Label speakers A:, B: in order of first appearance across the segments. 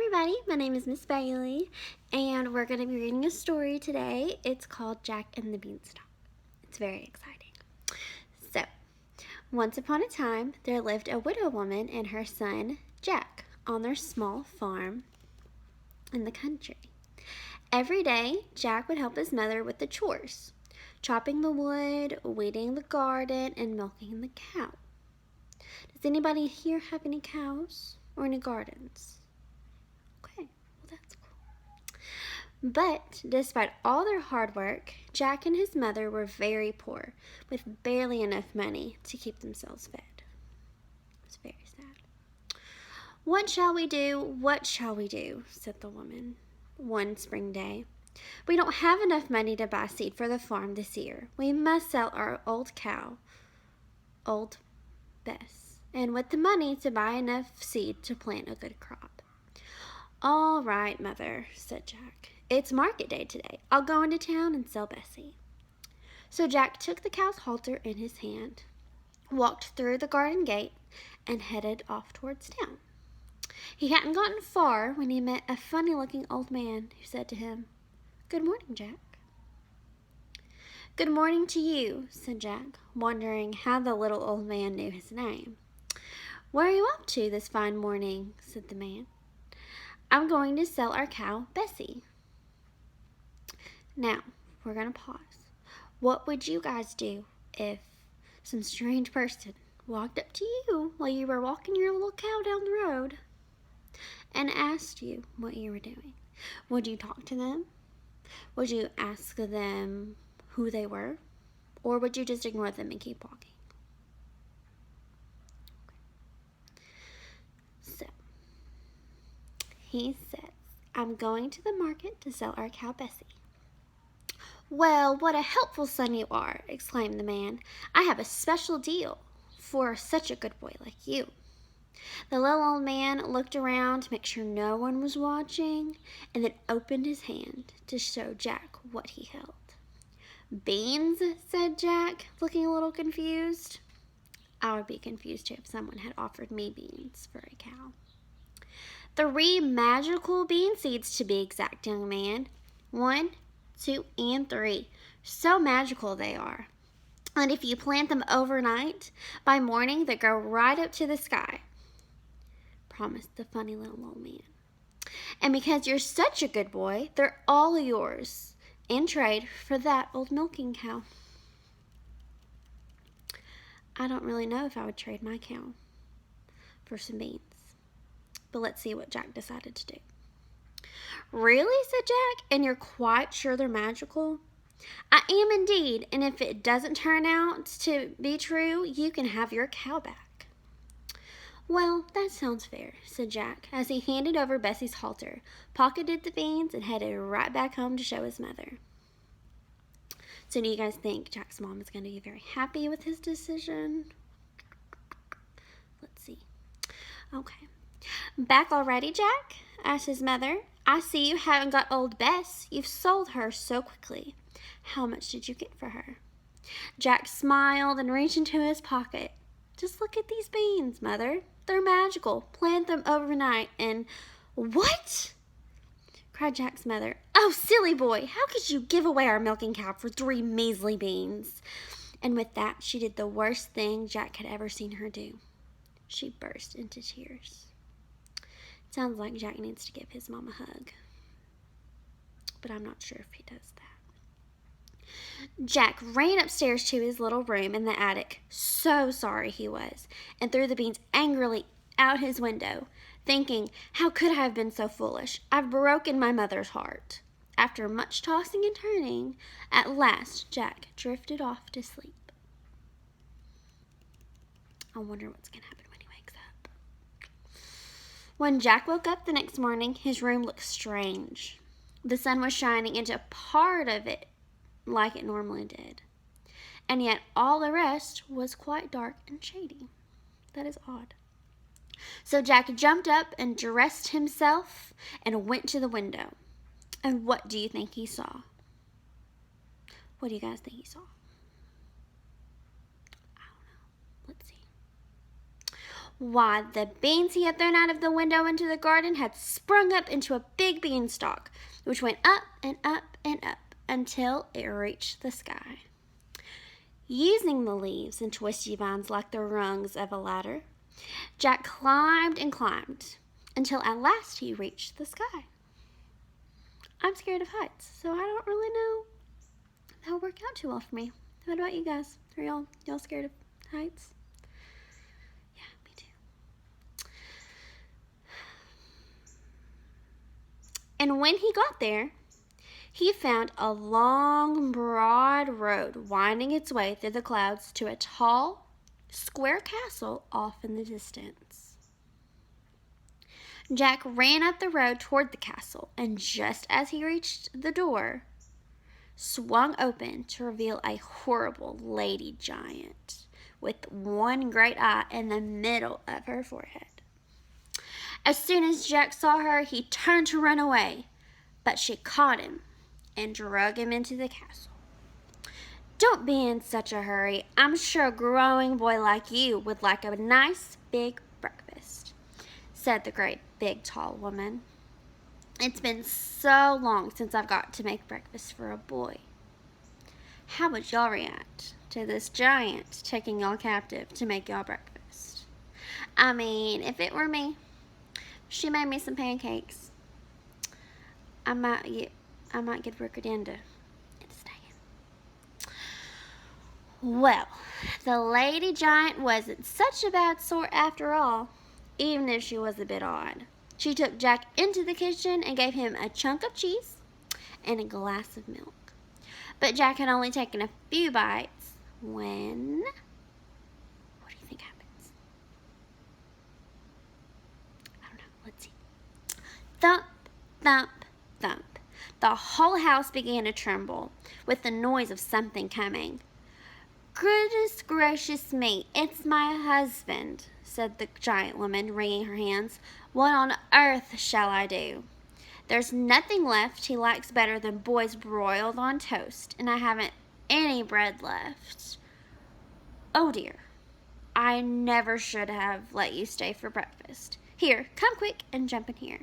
A: everybody, my name is Miss Bailey, and we're going to be reading a story today. It's called Jack and the Beanstalk. It's very exciting. So, once upon a time, there lived a widow woman and her son, Jack, on their small farm in the country. Every day, Jack would help his mother with the chores, chopping the wood, weeding the garden, and milking the cow. Does anybody here have any cows or any gardens? Okay, well that's cool. But despite all their hard work, Jack and his mother were very poor, with barely enough money to keep themselves fed. It was very sad. "What shall we do? What shall we do?" said the woman one spring day. "We don't have enough money to buy seed for the farm this year. We must sell our old cow, Old Bess, and with the money to buy enough seed to plant a good crop." "All right, Mother," said Jack. "It's market day today. I'll go into town and sell Bessie." So Jack took the cow's halter in his hand, walked through the garden gate, and headed off towards town. He hadn't gotten far when he met a funny-looking old man who said to him, "Good morning, Jack." "Good morning to you," said Jack, wondering how the little old man knew his name. "Where are you up to this fine morning?" said the man. "I'm going to sell our cow, Bessie." Now, we're going to pause. What would you guys do if some strange person walked up to you while you were walking your little cow down the road and asked you what you were doing? Would you talk to them? Would you ask them who they were? Or would you just ignore them and keep walking? So, he says, "I'm going to the market to sell our cow, Bessie." "Well, what a helpful son you are," exclaimed the man. "I have a special deal for such a good boy like you." The little old man looked around to make sure no one was watching, and then opened his hand to show Jack what he held. "Beans?" said Jack, looking a little confused. I would be confused too if someone had offered me beans for a cow. "3 magical bean seeds to be exact, young man. 1, 2, and 3. So magical they are. And if you plant them overnight, by morning they grow right up to the sky," promised the funny little old man. "And because you're such a good boy, they're all yours in trade for that old milking cow." I don't really know if I would trade my cow for some beans. But let's see what Jack decided to do. "Really?" said Jack. "And you're quite sure they're magical?" "I am indeed, and if it doesn't turn out to be true, you can have your cow back." "Well, that sounds fair," said Jack, as he handed over Bessie's halter, pocketed the beans, and headed right back home to show his mother. So do you guys think Jack's mom is going to be very happy with his decision? Let's see. Okay. "Back already, Jack?" asked his mother. "I see you haven't got old Bess. You've sold her so quickly. How much did you get for her?" Jack smiled and reached into his pocket. "Just look at these beans, Mother. They're magical. Plant them overnight and—" "What?" cried Jack's mother. "Oh, silly boy, how could you give away our milking cow for 3 measly beans?" And with that, she did the worst thing Jack had ever seen her do. She burst into tears. Sounds like Jack needs to give his mom a hug. But I'm not sure if he does that. Jack ran upstairs to his little room in the attic, so sorry he was, and threw the beans angrily out his window, thinking, "How could I have been so foolish? I've broken my mother's heart." After much tossing and turning, at last Jack drifted off to sleep. I wonder what's going to happen when he wakes up. When Jack woke up the next morning, his room looked strange. The sun was shining into part of it like it normally did, and yet all the rest was quite dark and shady. That is odd. So Jack jumped up and dressed himself and went to the window. And what do you think he saw? What do you guys think he saw? I don't know. Let's see. Why, the beans he had thrown out of the window into the garden had sprung up into a big beanstalk, which went up and up and up until it reached the sky. Using the leaves and twisty vines like the rungs of a ladder, Jack climbed and climbed until at last he reached the sky. I'm scared of heights, so I don't really know if that'll work out too well for me. What about you guys? Are y'all scared of heights? Yeah, me too. And when he got there, he found a long, broad road winding its way through the clouds to a tall, square castle off in the distance. Jack ran up the road toward the castle, and just as he reached the door, swung open to reveal a horrible lady giant with one great eye in the middle of her forehead. As soon as Jack saw her, he turned to run away, but she caught him and drug him into the castle. Don't be in such a hurry. I'm sure a growing boy like you would like a nice big breakfast, said the great big tall woman. It's been so long since I've got to make breakfast for a boy. How would y'all react to this giant taking y'all captive to make y'all breakfast? I mean, if it were me, she made me some pancakes, I might get worked into staying. Well, the lady giant wasn't such a bad sort after all, even if she was a bit odd. She took Jack into the kitchen and gave him a chunk of cheese and a glass of milk. But Jack had only taken a few bites when... What do you think happens? I don't know. Let's see. Thump, thump, thump. The whole house began to tremble with the noise of something coming. Goodness gracious me, it's my husband, said the giant woman, wringing her hands. What on earth shall I do? There's nothing left he likes better than boys broiled on toast, and I haven't any bread left. Oh dear, I never should have let you stay for breakfast. Here, come quick and jump in here.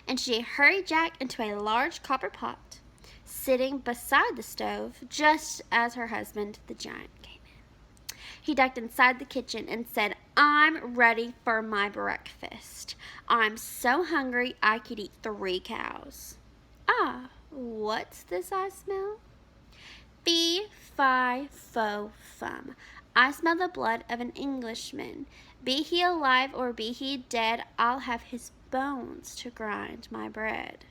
A: And she hurried Jack into a large copper pot, sitting beside the stove just as her husband, the giant, came in. He ducked inside the kitchen and said, I'm ready for my breakfast. I'm so hungry I could eat 3 cows. Ah, what's this I smell? Fee, fi, fo, fum. I smell the blood of an Englishman. Be he alive or be he dead, I'll have his bones to grind my bread.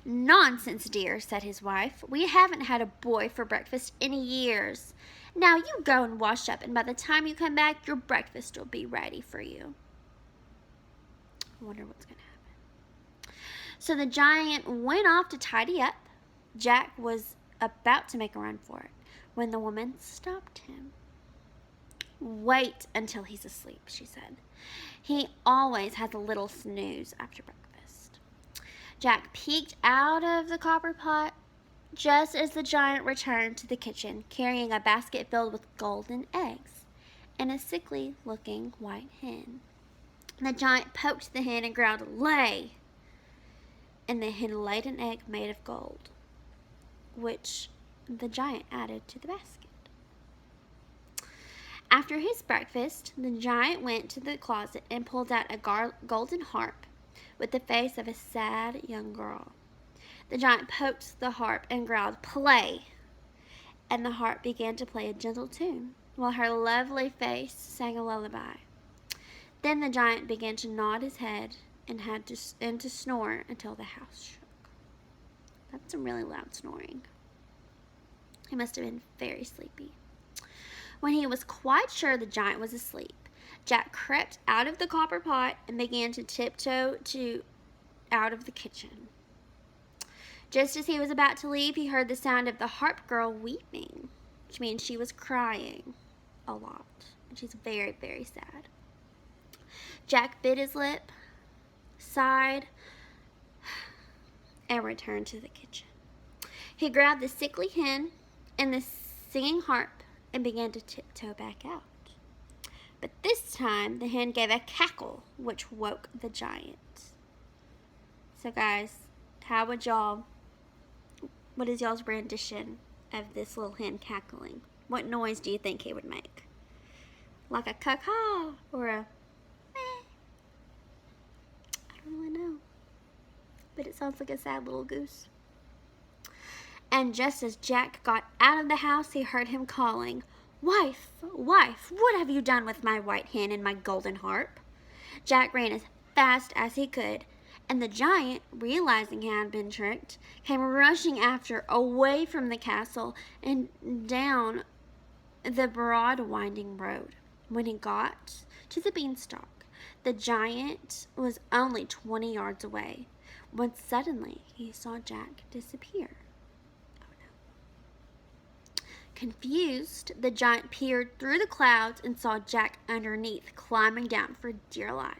A: Nonsense, dear, said his wife. We haven't had a boy for breakfast in years. Now you go and wash up, and by the time you come back, your breakfast will be ready for you. I wonder what's going to happen. So the giant went off to tidy up. Jack was about to make a run for it when the woman stopped him. Wait until he's asleep, she said. He always has a little snooze after breakfast. Jack peeked out of the copper pot just as the giant returned to the kitchen, carrying a basket filled with golden eggs and a sickly-looking white hen. The giant poked the hen and growled, "Lay!" And the hen laid an egg made of gold, which the giant added to the basket. After his breakfast, the giant went to the closet and pulled out a golden harp with the face of a sad young girl. The giant poked the harp and growled, "Play!" And the harp began to play a gentle tune, while her lovely face sang a lullaby. Then the giant began to nod his head and to snore until the house shook. That's some really loud snoring. He must have been very sleepy. When he was quite sure the giant was asleep, Jack crept out of the copper pot and began to tiptoe out of the kitchen. Just as he was about to leave, he heard the sound of the harp girl weeping, which means she was crying a lot, and she's very, very sad. Jack bit his lip, sighed, and returned to the kitchen. He grabbed the sickly hen and the singing harp and began to tiptoe back out. But this time, the hen gave a cackle, which woke the giant. So guys, what is y'all's rendition of this little hen cackling? What noise do you think he would make? Like a caw-caw or a meh? I don't really know. But it sounds like a sad little goose. And just as Jack got out of the house, he heard him calling, "Wife, wife, what have you done with my white hen and my golden harp?" Jack ran as fast as he could, and the giant, realizing he had been tricked, came rushing after, away from the castle and down the broad winding road. When he got to the beanstalk, the giant was only 20 yards away, when suddenly he saw Jack disappear. Confused, the giant peered through the clouds and saw Jack underneath, climbing down for dear life.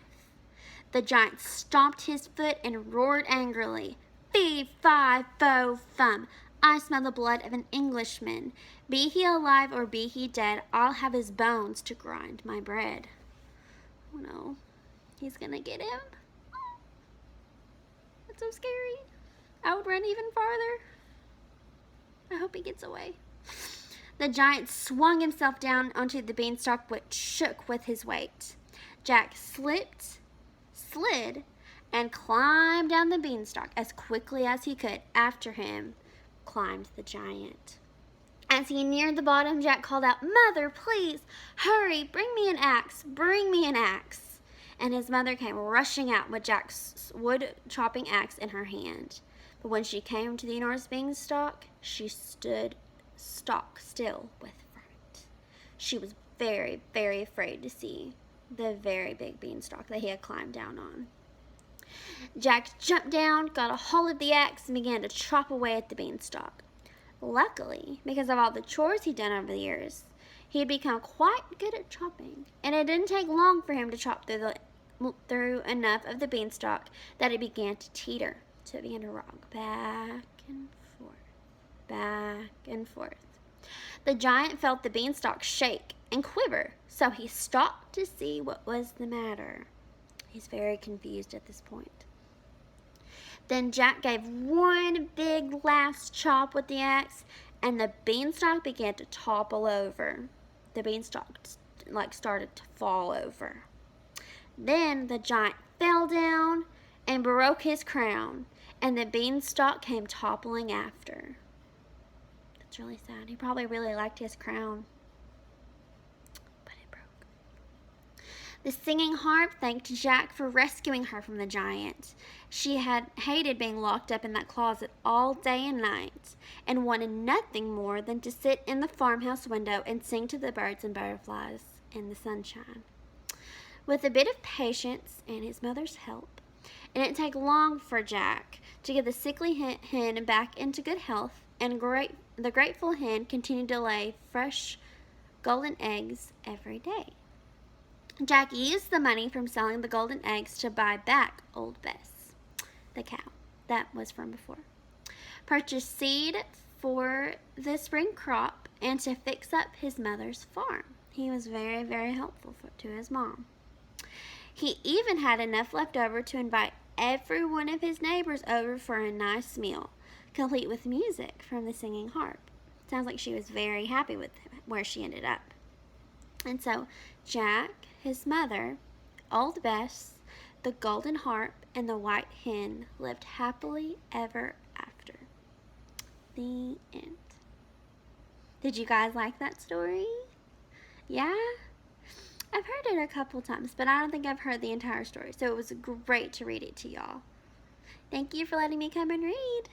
A: The giant stomped his foot and roared angrily, "Fee, fi, fo, fum! I smell the blood of an Englishman. Be he alive or be he dead, I'll have his bones to grind my bread." Oh no, he's gonna get him. That's so scary. I would run even farther. I hope he gets away. The giant swung himself down onto the beanstalk, which shook with his weight. Jack slipped, slid, and climbed down the beanstalk as quickly as he could. After him climbed the giant. As he neared the bottom, Jack called out, "Mother, please, hurry, bring me an axe, bring me an axe." And his mother came rushing out with Jack's wood-chopping axe in her hand. But when she came to the enormous beanstalk, she stood stock still with fright. She was very, very afraid to see the very big beanstalk that he had climbed down on. Jack jumped down, got a hold of the axe, and began to chop away at the beanstalk. Luckily, because of all the chores he'd done over the years, he had become quite good at chopping, and it didn't take long for him to chop through enough of the beanstalk that it began to teeter. So it began to rock back and forth, back and forth. The giant felt the beanstalk shake and quiver, so he stopped to see what was the matter. He's very confused at this point. Then Jack gave one big last chop with the axe, and the beanstalk began to topple over. The beanstalk started to fall over. Then the giant fell down and broke his crown, and the beanstalk came toppling after. That's really sad. He probably really liked his crown, but it broke. The singing harp thanked Jack for rescuing her from the giant. She had hated being locked up in that closet all day and night, and wanted nothing more than to sit in the farmhouse window and sing to the birds and butterflies in the sunshine. With a bit of patience and his mother's help, it didn't take long for Jack to get the sickly hen back into good health, and the grateful hen continued to lay fresh golden eggs every day. Jack used the money from selling the golden eggs to buy back old Bess, the cow that was from before, purchase seed for the spring crop, and to fix up his mother's farm. He was very, very helpful to his mom. He even had enough left over to invite every one of his neighbors over for a nice meal, complete with music from the singing harp. Sounds like she was very happy with where she ended up. And so Jack, his mother, old Bess, the golden harp, and the white hen lived happily ever after. The end. Did you guys like that story? Yeah? I've heard it a couple times, but I don't think I've heard the entire story, so it was great to read it to y'all. Thank you for letting me come and read.